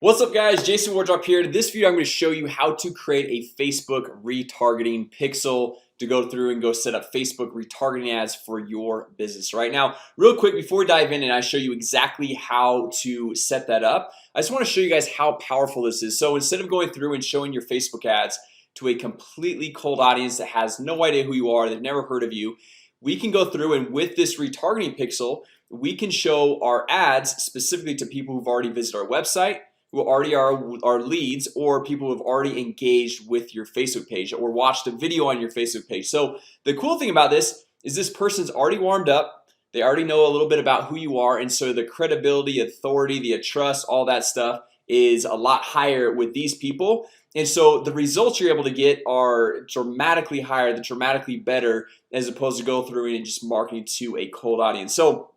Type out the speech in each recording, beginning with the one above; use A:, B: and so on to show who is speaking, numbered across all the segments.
A: What's up guys, Jason Wardrop here. In this video I'm going to show you how to create a Facebook retargeting pixel to go through and go set up Facebook retargeting ads for your business. Right now, real quick before we dive in and I show you exactly how to set that up, I just want to show you guys how powerful this is. So instead of going through and showing your Facebook ads to a completely cold audience that has no idea who you are, they've never heard of you, we can go through and with this retargeting pixel we can show our ads specifically to people who've already visited our website, who already are our leads, or people who have already engaged with your Facebook page or watched a video on your Facebook page. So the cool thing about this is this person's already warmed up. They already know a little bit about who you are, and so the credibility, authority, the trust, all that stuff is a lot higher with these people. And so the results you're able to get are dramatically higher, they're dramatically better as opposed to go through and just marketing to a cold audience. So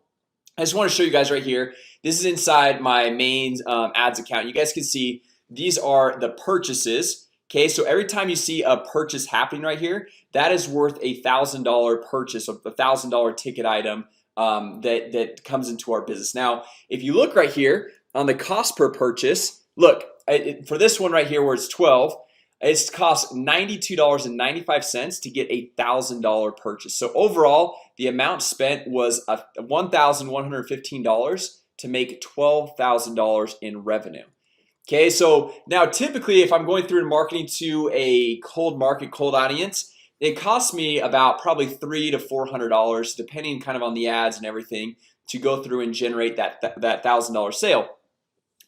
A: I just want to show you guys right here. This is inside my main ads account. You guys can see these are the purchases. Okay, so every time you see a purchase happening right here, that is worth $1,000 purchase of $1,000 ticket item that comes into our business. Now, if you look right here on the cost per purchase, look for this one right here where it's 12. It costs $92.95 to get $1,000 purchase. So overall, the amount spent was $1,115 to make $12,000 in revenue. Okay, so now typically if I'm going through and marketing to a cold market, cold audience, it costs me about probably $300 to $400 depending kind of on the ads and everything to go through and generate that $1,000 sale.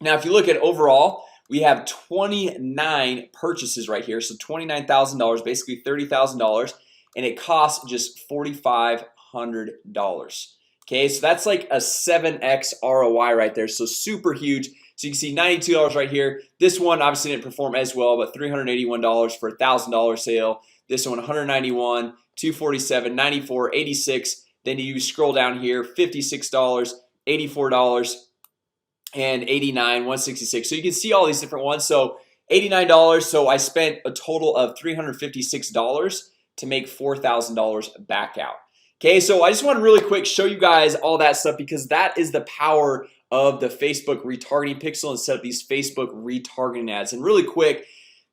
A: Now if you look at overall, we have 29 purchases right here. So $29,000, basically $30,000, and it costs just $4,500. Okay, so that's like a 7x ROI right there. So super huge. So you can see $92 right here. This one obviously didn't perform as well, but $381 for a $1,000 sale. This one $191, $247, $94, $86. Then you scroll down here, $56, $84. and $89, $166. So you can see all these different ones. So $89. So I spent a total of $356 to make $4,000 back out. Okay, so I just want to really quick show you guys all that stuff because that is the power of the Facebook retargeting pixel and set up these Facebook retargeting ads. And really quick,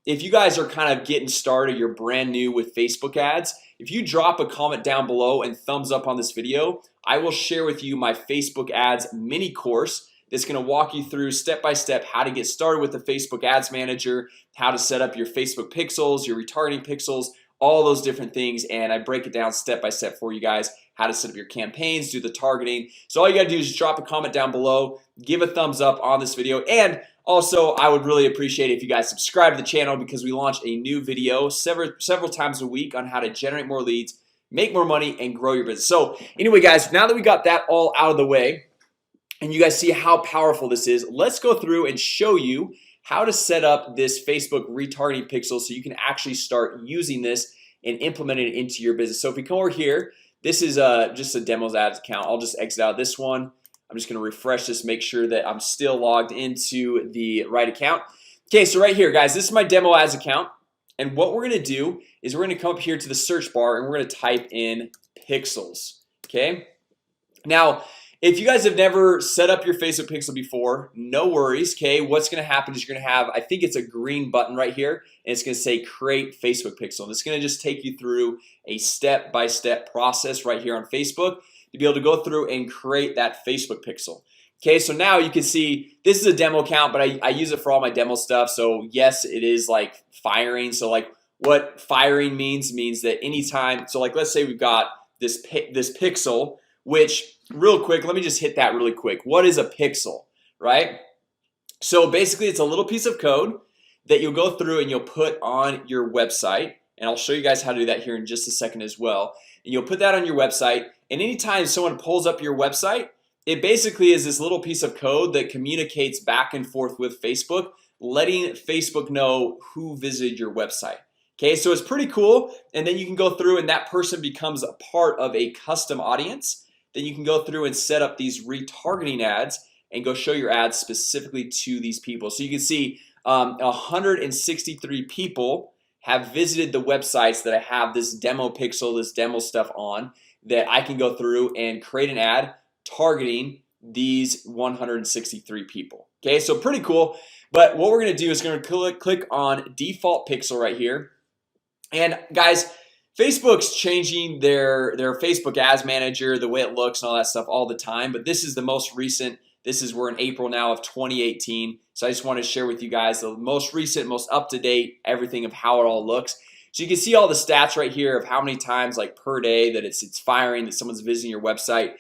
A: if you guys are kind of getting started, you're brand new with Facebook ads, if you drop a comment down below and thumbs up on this video, I will share with you my Facebook ads mini course. It's going to walk you through step-by-step how to get started with the Facebook Ads Manager, how to set up your Facebook pixels, your retargeting pixels, all those different things. And I break it down step-by-step for you guys, how to set up your campaigns, do the targeting. So all you got to do is just drop a comment down below, give a thumbs up on this video. And also, I would really appreciate it if you guys subscribe to the channel because we launch a new video several times a week on how to generate more leads, make more money, and grow your business. So anyway, guys, now that we got that all out of the way, and you guys see how powerful this is, let's go through and show you how to set up this Facebook retargeting pixel so you can actually start using this and implementing it into your business. So if we come over here, this is just a demos ads account. I'll just exit out this one. I'm just gonna refresh this, make sure that I'm still logged into the right account. Okay, so right here guys, this is my demo ads account. And what we're gonna do is we're gonna come up here to the search bar and we're gonna type in pixels. Okay, now if you guys have never set up your Facebook pixel before, no worries. Okay, what's gonna happen is you're gonna have, I think it's a green button right here, and it's gonna say create Facebook pixel. And it's gonna just take you through a step-by-step process right here on Facebook to be able to go through and create that Facebook pixel. Okay, so now you can see this is a demo account, but I use it for all my demo stuff. So yes, it is like firing. So like what firing means that anytime, so like let's say we've got this pixel, which real quick, let me just hit that really quick. What is a pixel, right? So basically it's a little piece of code that you'll go through and you'll put on your website, and I'll show you guys how to do that here in just a second as well. And you'll put that on your website, and anytime someone pulls up your website, it basically is this little piece of code that communicates back and forth with Facebook, letting Facebook know who visited your website. Okay, so it's pretty cool. And then you can go through and that person becomes a part of a custom audience. Then you can go through and set up these retargeting ads and go show your ads specifically to these people. So you can see 163 people have visited the websites that I have this demo pixel, this demo stuff on, that I can go through and create an ad targeting these 163 people. Okay, so pretty cool. But what we're gonna do is gonna click on default pixel right here. And guys, Facebook's changing their Facebook ads manager, the way it looks and all that stuff all the time. But this is the most recent. We're in April now of 2018. So I just want to share with you guys the most recent, most up-to-date everything of how it all looks. So you can see all the stats right here of how many times like per day that it's firing, that someone's visiting your website.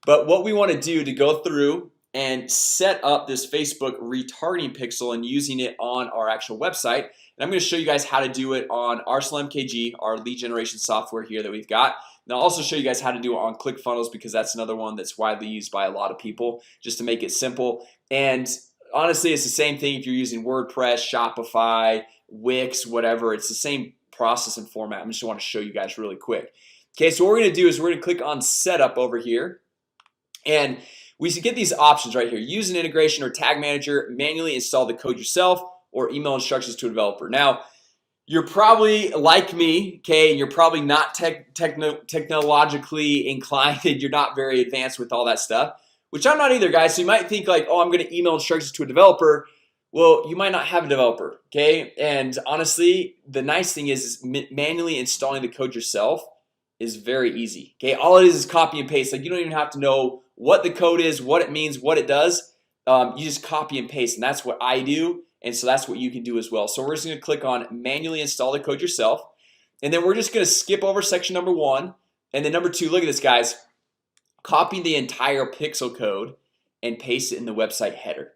A: But what we want to do to go through and set up this Facebook retargeting pixel and using it on our actual website, and I'm going to show you guys how to do it on Arsenal MKG, our lead generation software here that we've got. And I'll also show you guys how to do it on ClickFunnels, because that's another one that's widely used by a lot of people, just to make it simple. And honestly, it's the same thing if you're using WordPress, Shopify, Wix, whatever. It's the same process and format. I just want to show you guys really quick. Okay, so what we're going to do is we're going to click on setup over here, and we should get these options right here. Use an integration or tag manager, manually install the code yourself, or email instructions to a developer. Now, you're probably like me, okay, and you're probably not technologically inclined, and you're not very advanced with all that stuff, which I'm not either, guys. So you might think like, oh, I'm gonna email instructions to a developer. Well, you might not have a developer, okay? And honestly, the nice thing is manually installing the code yourself is very easy, okay? All it is copy and paste. Like, you don't even have to know what the code is, what it means, what it does. You just copy and paste, and that's what I do. And so that's what you can do as well. So we're just going to click on manually install the code yourself, and then we're just going to skip over section number 1, and then number 2. Look at this, guys. Copy the entire pixel code and paste it in the website header.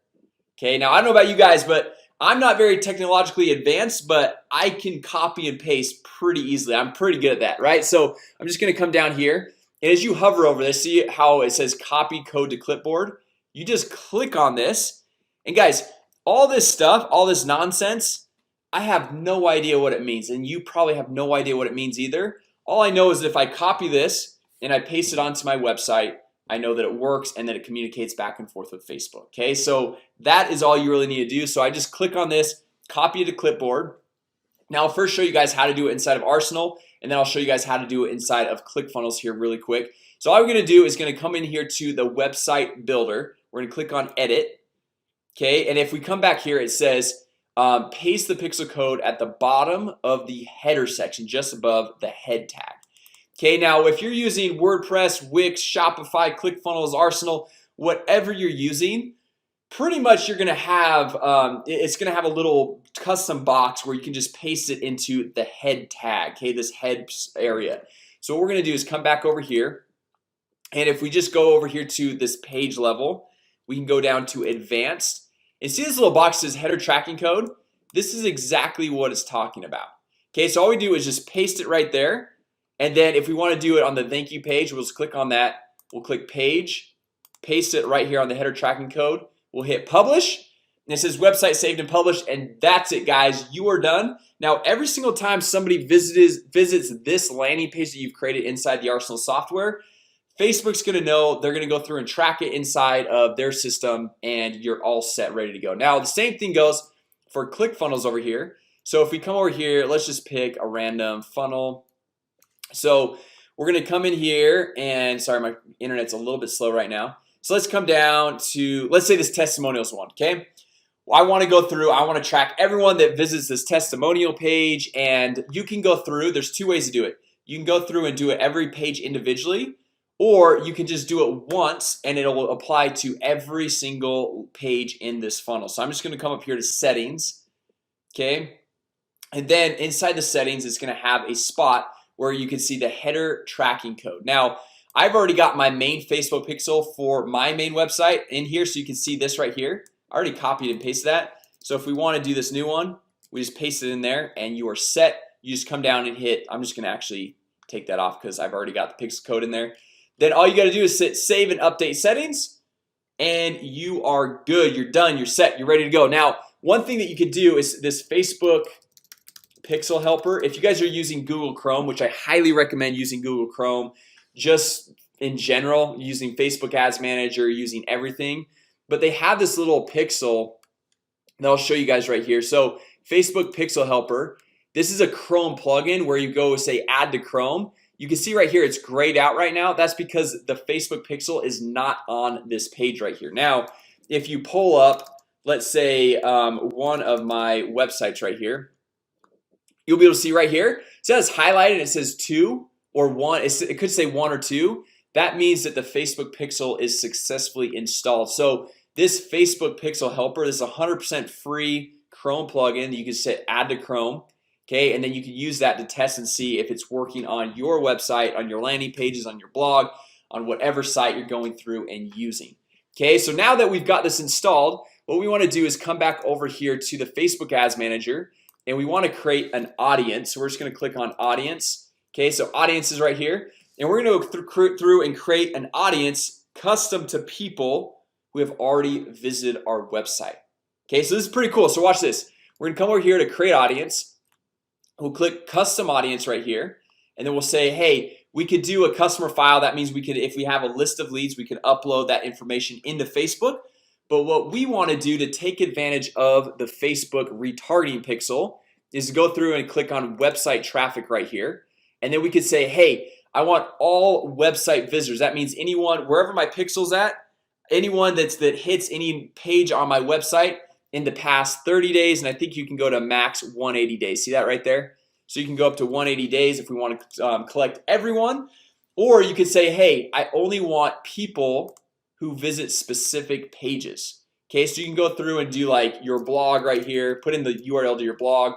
A: Okay, now I don't know about you guys, but I'm not very technologically advanced, but I can copy and paste pretty easily. I'm pretty good at that, right? So I'm just going to come down here, and as you hover over this, see how it says copy code to clipboard? You just click on this, and guys, all this stuff, all this nonsense, I have no idea what it means, and you probably have no idea what it means either. All I know is that if I copy this and I paste it onto my website, I know that it works and that it communicates back and forth with Facebook. Okay, so that is all you really need to do. So I just click on this, copy it to clipboard. Now I'll first show you guys how to do it inside of Arsenal, and then I'll show you guys how to do it inside of ClickFunnels here really quick. So all we're gonna do is gonna come in here to the website builder. We're gonna click on edit. Okay, and if we come back here, it says paste the pixel code at the bottom of the header section, just above the head tag. Okay, now if you're using WordPress, Wix, Shopify, ClickFunnels, Arsenal, whatever you're using, pretty much you're gonna have it's gonna have a little custom box where you can just paste it into the head tag. Okay, this head area. So what we're gonna do is come back over here, and if we just go over here to this page level, we can go down to advanced, and see this little box says header tracking code. This is exactly what it's talking about. Okay, so all we do is just paste it right there, and then if we want to do it on the thank you page, we'll just click on that. We'll click page, paste it right here on the header tracking code. We'll hit publish, and it says website saved and published, and that's it, guys. You are done. Now every single time somebody visits this landing page that you've created inside the Arsenal software, Facebook's gonna know. They're gonna go through and track it inside of their system, and you're all set, ready to go. Now the same thing goes for ClickFunnels over here. So if we come over here, let's just pick a random funnel. So we're gonna come in here, and sorry, my internet's a little bit slow right now. So let's come down to, let's say this testimonials one. Okay, well, I want to go through, I want to track everyone that visits this testimonial page, and you can go through. There's 2 ways to do it. You can go through and do it every page individually, or you can just do it once and it'll apply to every single page in this funnel. So I'm just going to come up here to settings. Okay, and then inside the settings, it's going to have a spot where you can see the header tracking code. Now I've already got my main Facebook pixel for my main website in here, so you can see this right here. I already copied and pasted that. So if we want to do this new one, we just paste it in there and you are set. You just come down and hit, I'm just gonna actually take that off because I've already got the pixel code in there. Then all you got to do is hit save and update settings, and you are good. You're done, you're set, you're ready to go. Now one thing that you can do is this Facebook pixel helper. If you guys are using Google Chrome, which I highly recommend using Google Chrome, just in general, using Facebook Ads Manager, using everything, but they have this little pixel that I'll show you guys right here. So Facebook pixel helper, this is a Chrome plugin where you go say add to Chrome. You can see right here it's grayed out right now. That's because the Facebook pixel is not on this page right here. Now if you pull up let's say one of my websites right here, you'll be able to see right here, it says highlighted, it says 2 or 1. It could say 1 or 2. That means that the Facebook pixel is successfully installed. So this Facebook pixel helper, this is 100% free Chrome plugin that you can say add to Chrome. Okay, and then you can use that to test and see if it's working on your website, on your landing pages, on your blog, on whatever site you're going through and using. Okay, so now that we've got this installed, what we want to do is come back over here to the Facebook Ads Manager, and we want to create an audience. So we're just going to click on audience. Okay, so audience is right here, and we're going to go through and create an audience custom to people who have already visited our website. Okay, so this is pretty cool. So watch this. We're gonna come over here to create audience. We'll click custom audience right here, and then we'll say, hey, we could do a customer file. That means we could, if we have a list of leads, we can upload that information into Facebook. But what we want to do to take advantage of the Facebook retargeting pixel is to go through and click on website traffic right here, and then we could say, hey, I want all website visitors. That means anyone, wherever my pixel's at, anyone that hits any page on my website in the past 30 days, and I think you can go to max 180 days. See that right there? So you can go up to 180 days if we want to collect everyone. Or you could say, hey, I only want people who visit specific pages. Okay, so you can go through and do like your blog right here, put in the URL to your blog.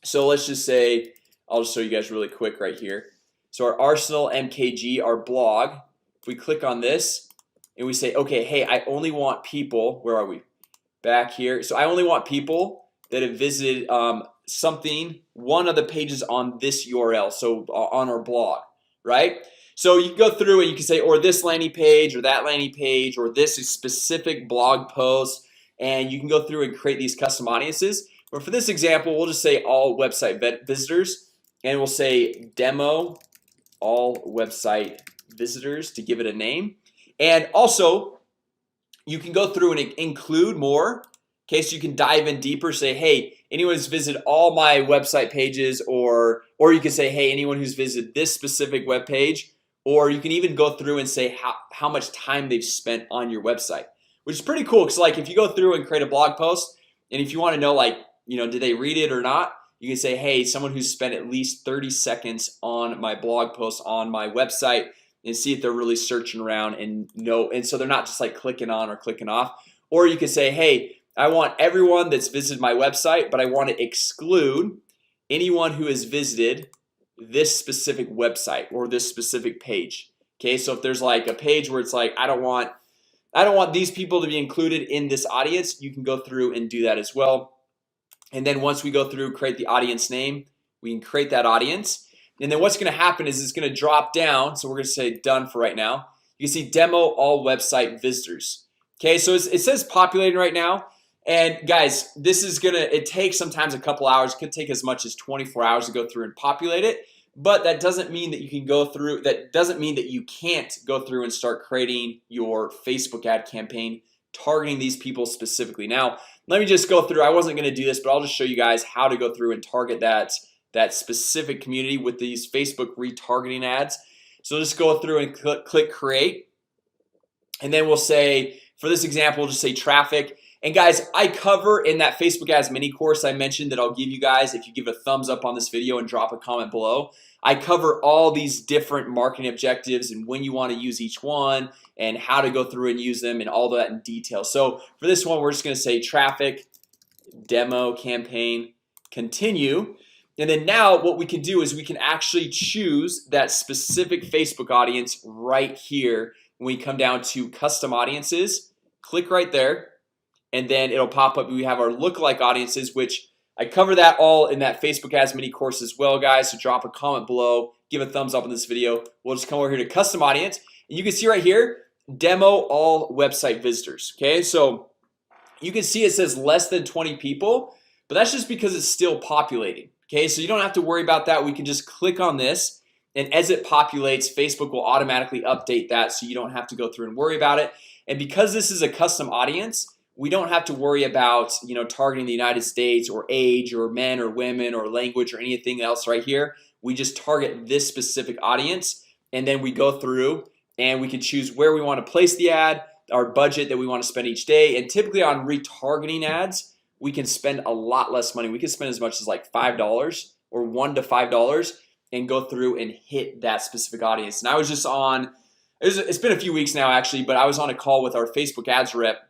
A: So let's just say, I'll just show you guys really quick right here. So our Arsenal MKG, our blog, if we click on this and we say, okay, hey, I only want people, where are we? Back here. So I only want people that have visited one of the pages on this URL. So on our blog, right? So you can go through and you can say, or this landing page or that landing page or this specific blog post, and you can go through and create these custom audiences. But for this example, we'll just say all website visitors, and we'll say demo all website visitors to give it a name. And also you can go through and include more. Okay, so you can dive in deeper, say, hey, anyone who's visited all my website pages, or you can say, hey, anyone who's visited this specific web page, or you can even go through and say how much time they've spent on your website, which is pretty cool. Because like if you go through and create a blog post, and if you want to know, like, you know, did they read it or not, you can say, hey, someone who's spent at least 30 seconds on my blog post on my website, and see if they're really searching around and know, and so they're not just like clicking on or clicking off. Or you can say, hey, I want everyone that's visited my website, but I want to exclude anyone who has visited this specific website or this specific page. Okay, so if there's like a page where it's like I don't want these people to be included in this audience, you can go through and do that as well. And then once we go through, create the audience name, we can create that audience. And then what's going to happen is it's going to drop down. So we're going to say done for right now. You can see demo all website visitors. Okay, so it says populating right now. And guys, this is it takes sometimes a couple hours. It could take as much as 24 hours to go through and populate it. But that doesn't mean that you can go through, that doesn't mean that you can't go through and start creating your Facebook ad campaign targeting these people specifically. Now, let me just go through. I wasn't going to do this, but I'll just show you guys how to go through and target that specific community with these Facebook retargeting ads. So just go through and click create, and then we'll say, for this example, we'll just say traffic. And guys, I cover in that Facebook ads mini course I mentioned that I'll give you guys if you give a thumbs up on this video and drop a comment below. I cover all these different marketing objectives and when you want to use each one and how to go through and use them and all that in detail. So for this one, we're just going to say traffic demo campaign continue. And then now what we can do is we can actually choose that specific Facebook audience right here. When we come down to custom audiences, click right there, and then it'll pop up. We have our lookalike audiences, which I cover that all in that Facebook ads mini course as well, guys. So drop a comment below, give a thumbs up on this video. We'll just come over here to custom audience, and you can see right here, demo all website visitors. Okay, so you can see it says less than 20 people, but that's just because it's still populating. Okay, so you don't have to worry about that. We can just click on this, and as it populates, Facebook will automatically update that, so you don't have to go through and worry about it. And because this is a custom audience, we don't have to worry about, you know, targeting the United States or age or men or women or language or anything else right here. We just target this specific audience, and then we go through and we can choose where we want to place the ad, our budget that we want to spend each day. And typically on retargeting ads, we can spend a lot less money. We can spend as much as like $5 or $1 to $5 and go through and hit that specific audience. And I was just on, it's been a few weeks now actually, but I was on a call with our Facebook ads rep,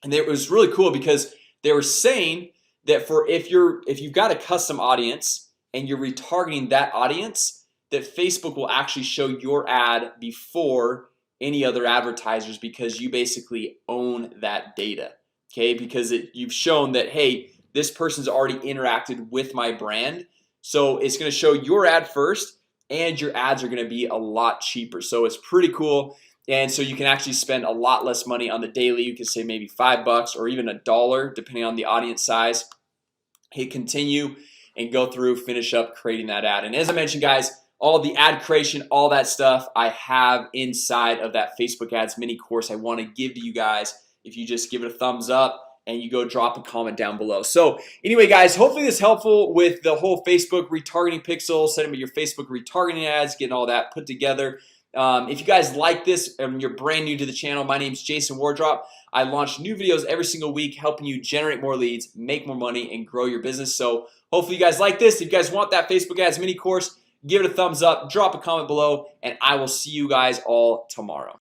A: and it was really cool because they were saying that for if you've got a custom audience and you're retargeting that audience, that Facebook will actually show your ad before any other advertisers because you basically own that data. Okay, because you've shown that, hey, this person's already interacted with my brand, so it's going to show your ad first, and your ads are going to be a lot cheaper. So it's pretty cool. And so you can actually spend a lot less money on the daily. You can say maybe $5 or even $1 depending on the audience size. Hit continue and go through, finish up creating that ad. And as I mentioned, guys, all the ad creation, all that stuff I have inside of that Facebook ads mini course I want to give to you guys if you just give it a thumbs up and you go drop a comment down below. So anyway, guys, hopefully this is helpful with the whole Facebook retargeting pixel, setting up your Facebook retargeting ads, getting all that put together. If you guys like this and you're brand new to the channel, my name is Jason Wardrop. I launch new videos every single week helping you generate more leads, make more money, and grow your business. So hopefully you guys like this. If you guys want that Facebook ads mini course, give it a thumbs up, drop a comment below, and I will see you guys all tomorrow.